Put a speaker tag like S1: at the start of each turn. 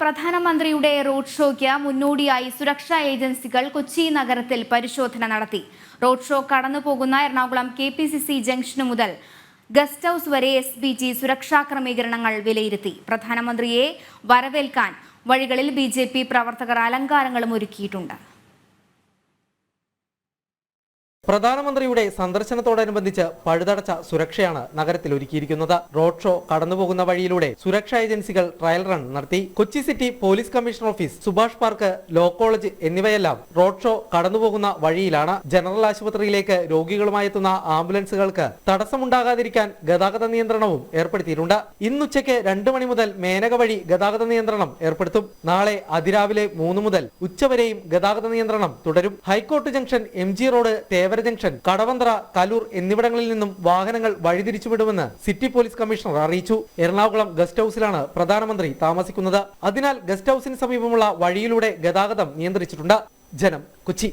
S1: പ്രധാനമന്ത്രിയുടെ റോഡ് ഷോയ്ക്ക് മുന്നോടിയായി സുരക്ഷാ ഏജൻസികൾ കൊച്ചി നഗരത്തിൽ പരിശോധന നടത്തി. റോഡ് ഷോ കടന്നുപോകുന്ന എറണാകുളം KPCC ജംഗ്ഷനു മുതൽ ഗസ്റ്റ് ഹൌസ് വരെ SPG സുരക്ഷാ ക്രമീകരണങ്ങൾ വിലയിരുത്തി. പ്രധാനമന്ത്രിയെ വരവേൽക്കാൻ വഴികളിൽ BJP പ്രവർത്തകർ അലങ്കാരങ്ങളും ഒരുക്കിയിട്ടുണ്ട്.
S2: പ്രധാനമന്ത്രിയുടെ സന്ദർശനത്തോടനുബന്ധിച്ച് പഴുതടച്ച സുരക്ഷയാണ് നഗരത്തിൽ ഒരുക്കിയിരിക്കുന്നത്. റോഡ് ഷോ കടന്നുപോകുന്ന വഴിയിലൂടെ സുരക്ഷാ ഏജൻസികൾ ട്രയൽ റൺ നടത്തി. Kochi city police commissioner office, Subhash park, law college എന്നിവയെല്ലാം റോഡ് ഷോ കടന്നുപോകുന്ന വഴിയിലാണ്. ജനറൽ ആശുപത്രിയിലേക്ക് രോഗികളുമായി എത്തുന്ന ആംബുലൻസുകൾക്ക് തടസ്സമുണ്ടാകാതിരിക്കാൻ ഗതാഗത നിയന്ത്രണവും ഏർപ്പെടുത്തിയിട്ടുണ്ട്. ഇന്നുച്ചയ്ക്ക് 2 മണി മുതൽ മേനക വഴി ഗതാഗത നിയന്ത്രണം ഏർപ്പെടുത്തും. നാളെ അതിരാവിലെ 3 മുതൽ ഉച്ചവരെയും ഗതാഗത നിയന്ത്രണം തുടരും. High court junction, MG road, Thevara junction, Kadavanthra, Kaloor എന്നിവിടങ്ങളിൽ നിന്നും വാഹനങ്ങൾ വഴിതിരിച്ചുവിടുമെന്ന് സിറ്റി പോലീസ് കമ്മീഷണർ അറിയിച്ചു. എറണാകുളം ഗസ്റ്റ് ഹൌസിലാണ് പ്രധാനമന്ത്രി താമസിക്കുന്നത്. അതിനാൽ ഗസ്റ്റ് ഹൌസിന് സമീപമുള്ള വഴിയിലൂടെ ഗതാഗതം നിയന്ത്രിച്ചിട്ടുണ്ട്. ജനം, കൊച്ചി.